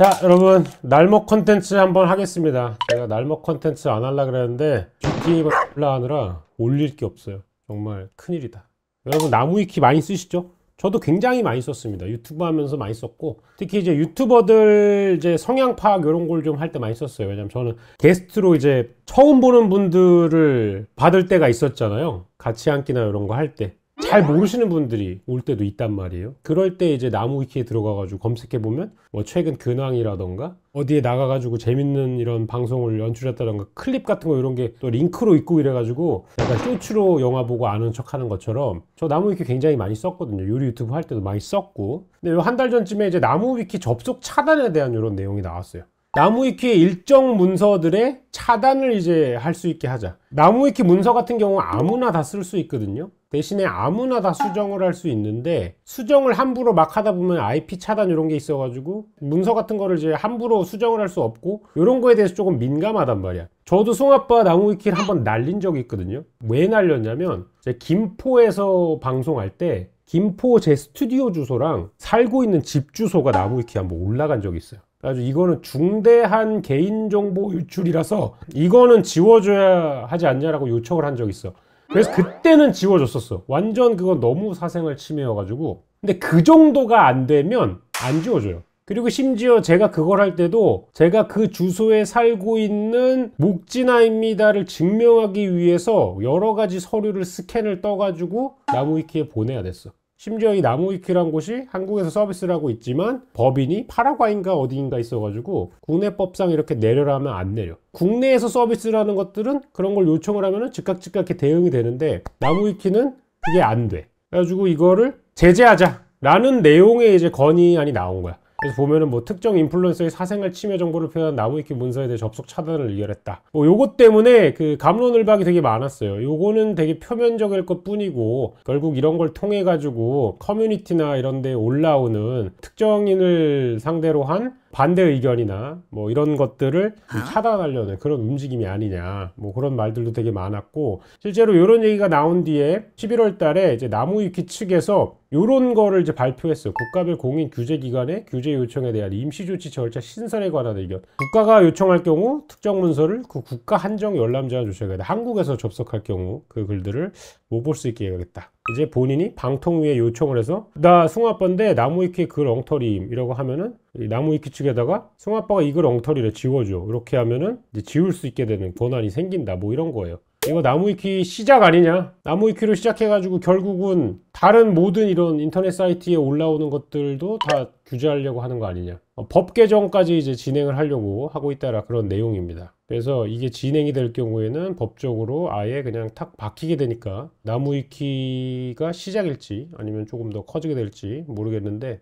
자, 여러분 날먹 컨텐츠 한번 하겠습니다. 제가 날먹 컨텐츠 안 하려고 그랬는데 GTA 올라가느라 올릴 게 없어요. 정말 큰일이다. 여러분 나무위키 많이 쓰시죠? 저도 굉장히 많이 썼습니다. 유튜브 하면서 많이 썼고, 특히 이제 유튜버들 이제 성향 파악 이런 걸 좀 할 때 많이 썼어요. 왜냐면 저는 게스트로 이제 처음 보는 분들을 받을 때가 있었잖아요. 같이 앉기나 이런 거 할 때. 잘 모르시는 분들이 올 때도 있단 말이에요. 그럴 때 이제 나무위키에 들어가가지고 검색해보면 뭐 최근 근황이라던가 어디에 나가가지고 재밌는 이런 방송을 연출했다던가 클립 같은 거 이런 게 또 링크로 있고 이래가지고 약간 쇼츠로 영화 보고 아는 척 하는 것처럼 저 나무위키 굉장히 많이 썼거든요. 요리 유튜브 할 때도 많이 썼고. 근데 한 달 전쯤에 이제 나무위키 접속 차단에 대한 이런 내용이 나왔어요. 나무위키의 일정 문서들의 차단을 이제 할 수 있게 하자. 나무위키 문서 같은 경우 아무나 다 쓸 수 있거든요. 대신에 아무나 다 수정을 할 수 있는데, 수정을 함부로 막 하다 보면 IP 차단 이런 게 있어가지고 문서 같은 거를 이제 함부로 수정을 할 수 없고, 이런 거에 대해서 조금 민감하단 말이야. 저도 송아빠 나무위키를 한번 날린 적이 있거든요. 왜 날렸냐면 제가 김포에서 방송할 때 김포 제 스튜디오 주소랑 살고 있는 집 주소가 나무위키에 한번 올라간 적이 있어요. 그래서 이거는 중대한 개인정보 유출이라서 이거는 지워줘야 하지 않냐라고 요청을 한 적이 있어. 그래서 그때는 지워줬었어. 완전 그건 너무 사생활 침해여가지고. 근데 그 정도가 안 되면 안 지워줘요. 그리고 심지어 제가 그걸 할 때도 제가 그 주소에 살고 있는 묵진아입니다를 증명하기 위해서 여러 가지 서류를 스캔을 떠가지고 나무위키에 보내야 됐어. 심지어 이 나무위키란 곳이 한국에서 서비스를 하고 있지만 법인이 파라과이인가 어디인가 있어가지고 국내법상 이렇게 내려라 하면 안 내려. 국내에서 서비스를 하는 것들은 그런 걸 요청을 하면 즉각 이렇게 대응이 되는데 나무위키는 그게 안 돼. 그래가지고 이거를 제재하자 라는 내용의 이제 건의안이 나온 거야. 그래서 보면은 뭐 특정 인플루언서의 사생활 침해 정보를 표현한 나무위키 문서에 대해 접속 차단을 의결했다. 뭐 요것 때문에 그 갑론을박이 되게 많았어요. 요거는 되게 표면적일 것 뿐이고 결국 이런 걸 통해 가지고 커뮤니티나 이런 데 올라오는 특정인을 상대로 한 반대 의견이나 뭐 이런 것들을 차단하려는 그런 움직임이 아니냐, 뭐 그런 말들도 되게 많았고, 실제로 이런 얘기가 나온 뒤에 11월 달에 이제 나무위키 측에서 이런 거를 이제 발표했어요. 국가별 공인 규제기관의 규제 요청에 대한 임시조치 절차 신설에 관한 의견. 국가가 요청할 경우 특정 문서를 그 국가 한정 열람 제한 조치가 돼. 한국에서 접속할 경우 그 글들을 못 볼 수 있게 해야겠다. 이제 본인이 방통위에 요청을 해서 나 승아빠인데 나무위키 글 엉터리이라고 하면은 나무위키 측에다가 승아빠가 이 글 엉터리를 지워줘. 이렇게 하면은 이제 지울 수 있게 되는 권한이 생긴다. 뭐 이런 거예요. 이거 나무위키 시작 아니냐? 나무위키로 시작해가지고 결국은 다른 모든 이런 인터넷 사이트에 올라오는 것들도 다 규제하려고 하는 거 아니냐? 법 개정까지 이제 진행을 하려고 하고 있다라 그런 내용입니다. 그래서 이게 진행이 될 경우에는 법적으로 아예 그냥 탁 박히게 되니까 나무위키가 시작일지 아니면 조금 더 커지게 될지 모르겠는데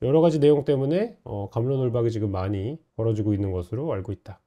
여러 가지 내용 때문에 갑론을박이 지금 많이 벌어지고 있는 것으로 알고 있다.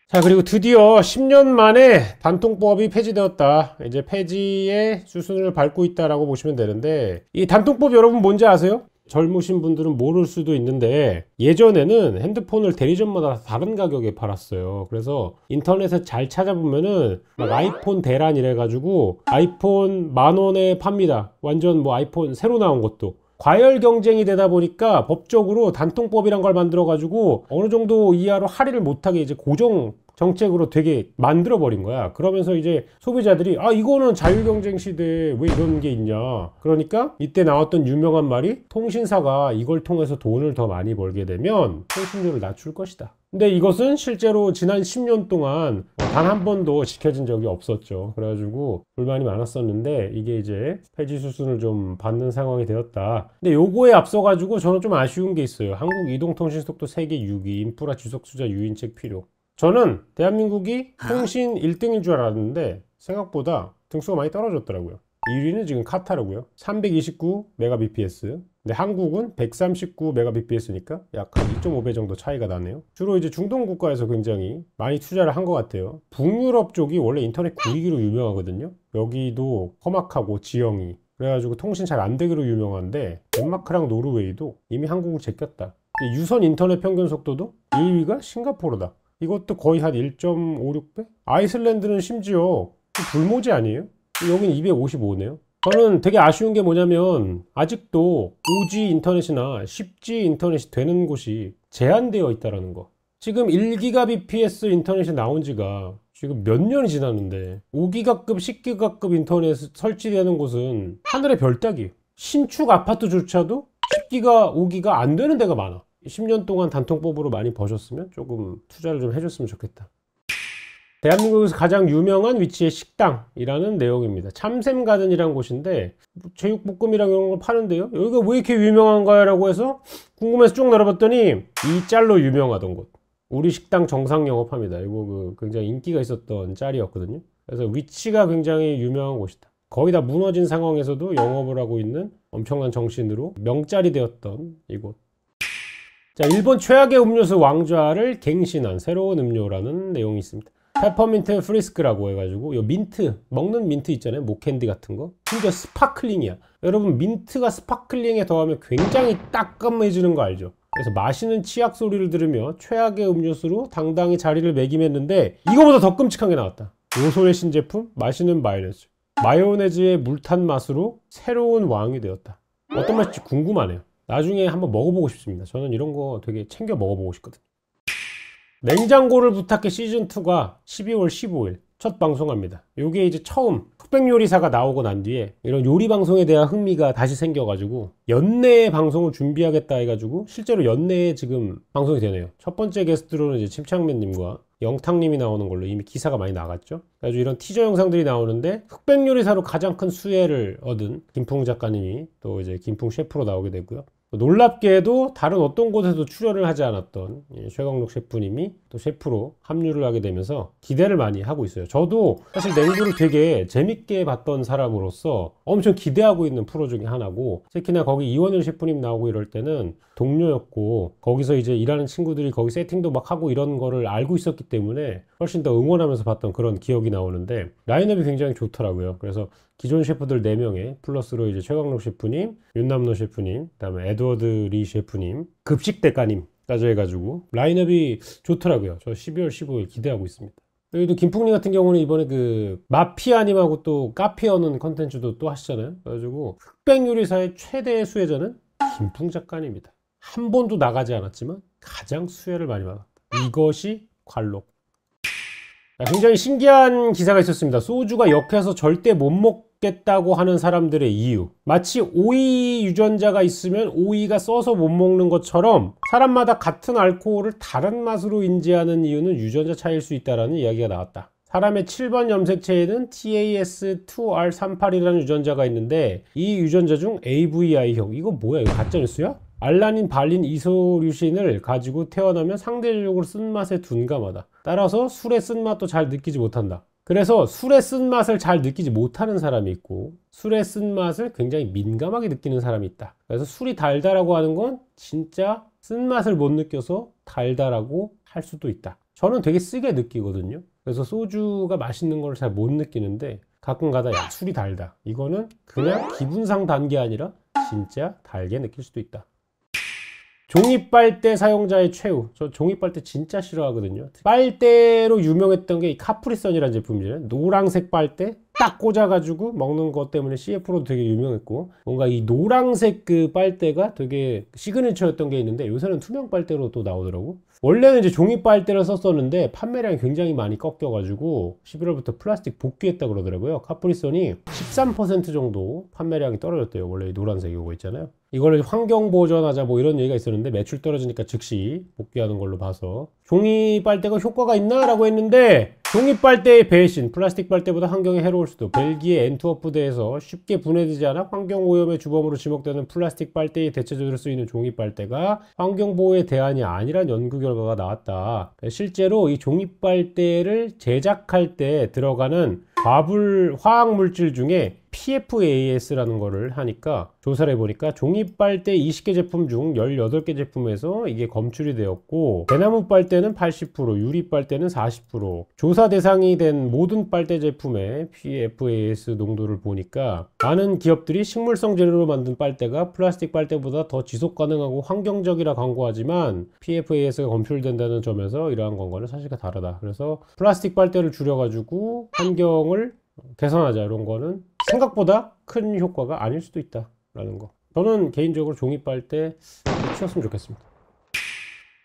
자, 그리고 드디어 10년 만에 단통법이 폐지되었다. 이제 폐지의 수순을 밟고 있다라고 보시면 되는데, 이 단통법 여러분 뭔지 아세요? 젊으신 분들은 모를 수도 있는데 예전에는 핸드폰을 대리점마다 다른 가격에 팔았어요. 그래서 인터넷에 잘 찾아보면은 막 아이폰 대란 이래가지고 아이폰 10,000원에 팝니다. 완전 뭐 아이폰 새로 나온 것도. 과열 경쟁이 되다 보니까 법적으로 단통법이란 걸 만들어 가지고 어느 정도 이하로 할인을 못하게 이제 고정 정책으로 되게 만들어 버린 거야. 그러면서 이제 소비자들이 아 이거는 자유경쟁 시대에 왜 이런 게 있냐. 그러니까 이때 나왔던 유명한 말이 통신사가 이걸 통해서 돈을 더 많이 벌게 되면 통신료를 낮출 것이다. 근데 이것은 실제로 지난 10년 동안 단 한 번도 지켜진 적이 없었죠. 그래가지고 불만이 많았었는데 이게 이제 폐지 수순을 좀 받는 상황이 되었다. 근데 요거에 앞서가지고 저는 좀 아쉬운 게 있어요. 한국 이동통신속도 세계 6위, 인프라 지속투자 유인책 필요. 저는 대한민국이 통신 1등인 줄 알았는데 생각보다 등수가 많이 떨어졌더라고요. 1위는 지금 카타르고요. 329Mbps. 근데 한국은 139Mbps니까 약 한 2.5배 정도 차이가 나네요. 주로 이제 중동 국가에서 굉장히 많이 투자를 한 것 같아요. 북유럽 쪽이 원래 인터넷 구리기로 유명하거든요. 여기도 험악하고 지형이. 그래가지고 통신 잘 안 되기로 유명한데 덴마크랑 노르웨이도 이미 한국을 제꼈다. 유선 인터넷 평균 속도도 1위가 싱가포르다. 이것도 거의 한 1.56배? 아이슬란드는 심지어 불모지 아니에요? 여긴 255네요. 저는 되게 아쉬운 게 뭐냐면 아직도 5G 인터넷이나 10G 인터넷이 되는 곳이 제한되어 있다는 거. 지금 1GBps 인터넷이 나온 지가 지금 몇 년이 지났는데 5기가급, 10기가급 인터넷 설치되는 곳은 하늘의 별 따기예요. 신축 아파트조차도 10기가, 5기가 안 되는 데가 많아. 10년 동안 단통법으로 많이 버셨으면 조금 투자를 좀 해줬으면 좋겠다. 대한민국에서 가장 유명한 위치의 식당이라는 내용입니다. 참샘가든이라는 곳인데 제육볶음이랑 이런 걸 파는데요. 여기가 왜 이렇게 유명한가요? 라고 해서 궁금해서 쭉 알아봤더니 이 짤로 유명하던 곳. 우리 식당 정상 영업합니다. 이거 굉장히 인기가 있었던 짤이었거든요. 그래서 위치가 굉장히 유명한 곳이다. 거의 다 무너진 상황에서도 영업을 하고 있는 엄청난 정신으로 명짤이 되었던 이곳. 자, 일본 최악의 음료수 왕좌를 갱신한 새로운 음료라는 내용이 있습니다. 페퍼민트 프리스크라고 해가지고 요 민트, 먹는 민트 있잖아요. 목캔디 같은 거. 심지어 스파클링이야. 여러분 민트가 스파클링에 더하면 굉장히 따끔해지는 거 알죠? 그래서 마시는 치약 소리를 들으며 최악의 음료수로 당당히 자리를 매김했는데 이거보다 더 끔찍한 게 나왔다. 요소의 신제품 마시는 마요네즈. 마요네즈의 물탄 맛으로 새로운 왕이 되었다. 어떤 맛일지 궁금하네요. 나중에 한번 먹어보고 싶습니다. 저는 이런 거 되게 챙겨 먹어보고 싶거든요. 냉장고를 부탁해 시즌2가 12월 15일 첫 방송합니다. 요게 이제 처음 흑백요리사가 나오고 난 뒤에 이런 요리 방송에 대한 흥미가 다시 생겨가지고 연내에 방송을 준비하겠다 해가지고 실제로 연내에 지금 방송이 되네요. 첫 번째 게스트로는 이제 침착맨님과 영탁님이 나오는 걸로 이미 기사가 많이 나갔죠. 그래서 이런 티저 영상들이 나오는데 흑백요리사로 가장 큰 수혜를 얻은 김풍 작가님이 또 이제 김풍 셰프로 나오게 되고요. 놀랍게도 다른 어떤 곳에도 출연을 하지 않았던 최광록 셰프님이 또 셰프로 합류를 하게 되면서 기대를 많이 하고 있어요. 저도 사실 냉부를 되게 재밌게 봤던 사람으로서 엄청 기대하고 있는 프로 중에 하나고, 특히나 거기 이원일 셰프님 나오고 이럴 때는 동료였고 거기서 이제 일하는 친구들이 거기 세팅도 막 하고 이런 거를 알고 있었기 때문에 훨씬 더 응원하면서 봤던 그런 기억이 나오는데 라인업이 굉장히 좋더라고요. 그래서 기존 셰프들 4명에 플러스로 이제 최광록 셰프님, 윤남노 셰프님, 그다음에 에드워드 리 셰프님, 급식 대가님까지 해가지고 라인업이 좋더라고요. 저 12월 15일 기대하고 있습니다. 여기도 김풍님 같은 경우는 이번에 그 마피아님하고 또 카페 여는 컨텐츠도 또 하시잖아요. 그래가지고 흑백요리사의 최대 수혜자는 김풍 작가님입니다. 한 번도 나가지 않았지만 가장 수혜를 많이 받았다. 이것이 관록. 굉장히 신기한 기사가 있었습니다. 소주가 역해서 절대 못 먹겠다고 하는 사람들의 이유. 마치 오이 유전자가 있으면 오이가 써서 못 먹는 것처럼 사람마다 같은 알코올을 다른 맛으로 인지하는 이유는 유전자 차이일 수 있다는 이야기가 나왔다. 사람의 7번 염색체에는 TAS2R38이라는 유전자가 있는데 이 유전자 중 AVI형, 이거 뭐야? 이거 가짜뉴스야? 알라닌, 발린, 이소류신을 가지고 태어나면 상대적으로 쓴맛에 둔감하다. 따라서 술의 쓴맛도 잘 느끼지 못한다. 그래서 술의 쓴맛을 잘 느끼지 못하는 사람이 있고 술의 쓴맛을 굉장히 민감하게 느끼는 사람이 있다. 그래서 술이 달다라고 하는 건 진짜 쓴맛을 못 느껴서 달다라고 할 수도 있다. 저는 되게 쓰게 느끼거든요. 그래서 소주가 맛있는 걸 잘 못 느끼는데 가끔 가다 야 술이 달다. 이거는 그냥 기분상 단 게 아니라 진짜 달게 느낄 수도 있다. 종이빨대 사용자의 최후. 저 종이빨대 진짜 싫어하거든요. 빨대로 유명했던 게 이 카프리선이라는 제품이잖아요. 노란색 빨대 딱 꽂아가지고 먹는 것 때문에 CF로도 되게 유명했고, 뭔가 이 노란색 그 빨대가 되게 시그니처였던 게 있는데 요새는 투명 빨대로 또 나오더라고. 원래는 이제 종이 빨대를 썼었는데 판매량이 굉장히 많이 꺾여가지고 11월부터 플라스틱 복귀했다 그러더라고요. 카프리선이 13% 정도 판매량이 떨어졌대요. 원래 이 노란색 이거 있잖아요. 이걸 환경 보전하자 뭐 이런 얘기가 있었는데 매출 떨어지니까 즉시 복귀하는 걸로 봐서 종이 빨대가 효과가 있나? 라고 했는데 종이 빨대의 배신, 플라스틱 빨대보다 환경에 해로울 수도. 벨기에 엔트워프대에서 쉽게 분해되지 않아 환경오염의 주범으로 지목되는 플라스틱 빨대에 대체적으로 쓰이는 종이 빨대가 환경보호의 대안이 아니란 연구 결과가 나왔다. 실제로 이 종이 빨대를 제작할 때 들어가는 과불 화학물질 중에 PFAS라는 거를 하니까 조사를 해보니까 종이빨대 20개 제품 중 18개 제품에서 이게 검출이 되었고, 대나무 빨대는 80%, 유리 빨대는 40%. 조사 대상이 된 모든 빨대 제품의 PFAS 농도를 보니까 많은 기업들이 식물성 재료로 만든 빨대가 플라스틱 빨대보다 더 지속 가능하고 환경적이라 광고하지만 PFAS가 검출된다는 점에서 이러한 광고는 사실과 다르다. 그래서 플라스틱 빨대를 줄여가지고 환경을 개선하자 이런 거는 생각보다 큰 효과가 아닐 수도 있다라는 거. 저는 개인적으로 종이 빨대 치웠으면 좋겠습니다.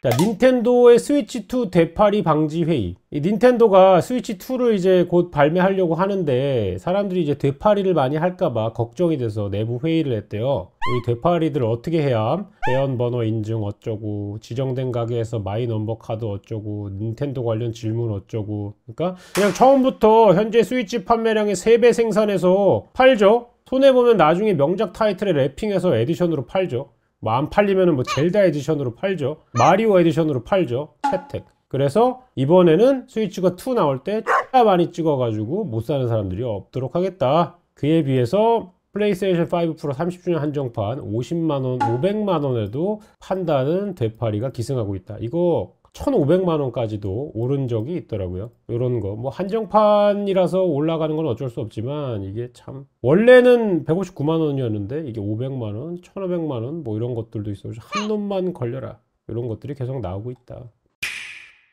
자, 닌텐도의 스위치2 되팔이 방지 회의. 이 닌텐도가 스위치2를 이제 곧 발매하려고 하는데 사람들이 이제 되팔이를 많이 할까봐 걱정이 돼서 내부 회의를 했대요. 이 되팔이들 어떻게 해야 함? 회원 번호 인증 어쩌고, 지정된 가게에서 마이 넘버 카드 어쩌고, 닌텐도 관련 질문 어쩌고. 그러니까 그냥 처음부터 현재 스위치 판매량의 3배 생산해서 팔죠. 손해보면 나중에 명작 타이틀에 랩핑해서 에디션으로 팔죠. 뭐 안 팔리면은 뭐 젤다 에디션으로 팔죠. 마리오 에디션으로 팔죠. 채택. 그래서 이번에는 스위치가 2 나올 때 X가 많이 찍어가지고 못 사는 사람들이 없도록 하겠다. 그에 비해서 플레이스테이션 5 프로 30주년 한정판 50만원, 500만원에도 판다는 되팔이가 기승하고 있다. 이거 1,500만원까지도 오른 적이 있더라고요. 이런 거. 뭐 한정판이라서 올라가는 건 어쩔 수 없지만 이게 참 원래는 159만원이었는데 이게 500만원, 1,500만원 뭐 이런 것들도 있어요. 한 놈만 걸려라. 이런 것들이 계속 나오고 있다.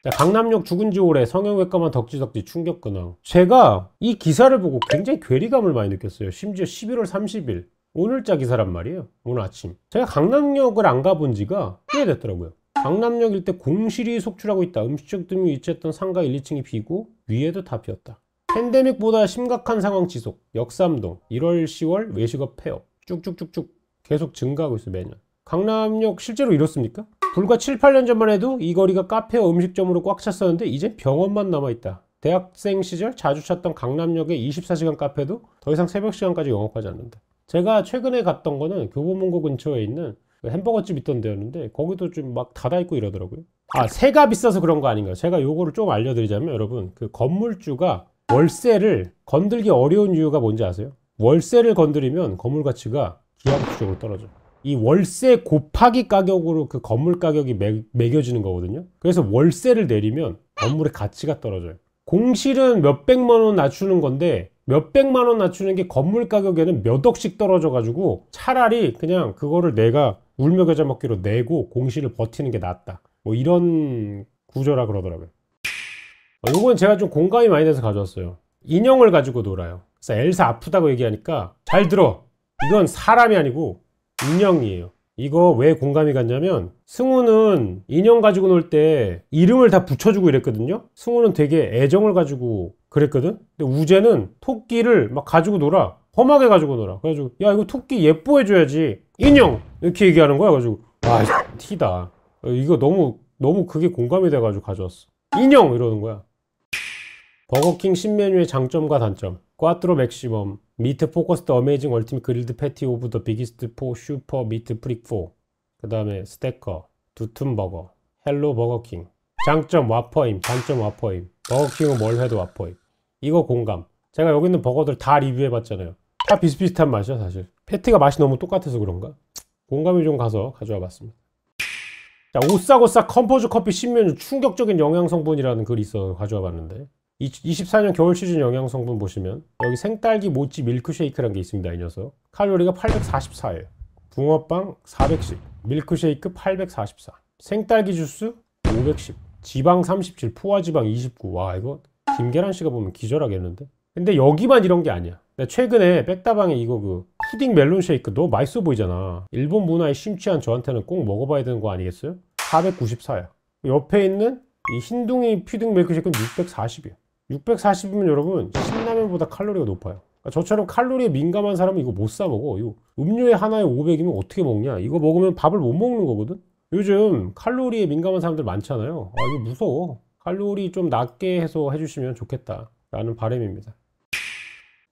자, 강남역 죽은 지 오래 성형외과만 덕지덕지 충격 근황. 제가 이 기사를 보고 굉장히 괴리감을 많이 느꼈어요. 심지어 11월 30일 오늘자 기사란 말이에요. 오늘 아침. 제가 강남역을 안 가본 지가 꽤 됐더라고요. 강남역 일대 공실이 속출하고 있다. 음식점 등이 위치했던 상가 1, 2층이 비고 위에도 다 비었다. 팬데믹보다 심각한 상황 지속. 역삼동 1월, 10월 외식업 폐업. 쭉쭉쭉쭉 계속 증가하고 있어요. 매년. 강남역 실제로 이렇습니까? 불과 7, 8년 전만 해도 이 거리가 카페와 음식점으로 꽉 찼었는데 이제 병원만 남아있다. 대학생 시절 자주 찾던 강남역의 24시간 카페도 더 이상 새벽 시간까지 영업하지 않는다. 제가 최근에 갔던 거는 교보문고 근처에 있는 햄버거집 있던 데였는데 거기도 좀 막 닫아있고 이러더라고요. 아, 세가 비싸서 그런 거 아닌가요? 제가 요거를 좀 알려드리자면 여러분, 그 건물주가 월세를 건들기 어려운 이유가 뭔지 아세요? 월세를 건드리면 건물 가치가 기하급수적으로 떨어져. 이 월세 곱하기 가격으로 그 건물 가격이 매겨지는 거거든요. 그래서 월세를 내리면 건물의 가치가 떨어져요. 공실은 몇백만 원 낮추는 건데 몇백만 원 낮추는 게 건물 가격에는 몇 억씩 떨어져 가지고 차라리 그냥 그거를 내가 울며 겨자 먹기로 내고 공실을 버티는 게 낫다. 뭐 이런 구조라 그러더라고요. 이건 제가 좀 공감이 많이 돼서 가져왔어요. 인형을 가지고 놀아요. 그래서 엘사 아프다고 얘기하니까 잘 들어. 이건 사람이 아니고 인형이에요. 이거 왜 공감이 갔냐면 승우는 인형 가지고 놀 때 이름을 다 붙여주고 이랬거든요. 승우는 되게 애정을 가지고 그랬거든. 근데 우재는 토끼를 막 가지고 놀아. 험하게 가지고 놀아. 그래가지고 야 이거 토끼 예뻐해줘야지. 인형! 이렇게 얘기하는 거야. 그래가지고 와 티다. 이거 너무 그게 공감이 돼가지고 가져왔어. 인형! 이러는 거야. 버거킹 신메뉴의 장점과 단점. 꽈트로 맥시멈, 미트 포커스드 어메이징 얼티밋 그릴드 패티 오브 더 비기스트 포 슈퍼 미트 프릭 4. 그 다음에 스테커, 두툼버거, 헬로 버거킹. 장점 와퍼임, 단점 와퍼임. 버거킹은 뭘 해도 와퍼임. 이거 공감. 제가 여기 있는 버거들 다 리뷰해봤잖아요. 다 비슷비슷한 맛이야 사실. 패티가 맛이 너무 똑같아서 그런가? 공감이 좀 가서 가져와 봤습니다. 자, 오싹오싹 컴포즈 커피 신메뉴 충격적인 영양성분이라는 글이 있어 가져와 봤는데 24년 겨울 시즌 영양성분 보시면 여기 생딸기 모찌 밀크쉐이크라는 게 있습니다. 이 녀석 칼로리가 844예요. 붕어빵 410, 밀크쉐이크 844, 생딸기 주스 510, 지방 37, 포화지방 29. 와 이거 김계란씨가 보면 기절하겠는데? 근데 여기만 이런 게 아니야. 최근에 백다방에 이거 그 푸딩 멜론 쉐이크 너무 맛있어 보이잖아. 일본 문화에 심취한 저한테는 꼭 먹어봐야 되는 거 아니겠어요? 494야. 옆에 있는 이 흰둥이 푸딩 밀크쉐이크는 640이야. 640이면 여러분 신라면보다 칼로리가 높아요. 그러니까 저처럼 칼로리에 민감한 사람은 이거 못 사 먹어. 이거 음료에 하나에 500이면 어떻게 먹냐? 이거 먹으면 밥을 못 먹는 거거든. 요즘 칼로리에 민감한 사람들 많잖아요. 아 이거 무서워. 칼로리 좀 낮게 해서 해주시면 좋겠다 라는 바람입니다.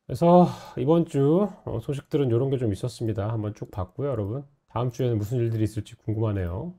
그래서 이번 주 소식들은 이런 게 좀 있었습니다. 한번 쭉 봤고요 여러분. 다음 주에는 무슨 일들이 있을지 궁금하네요.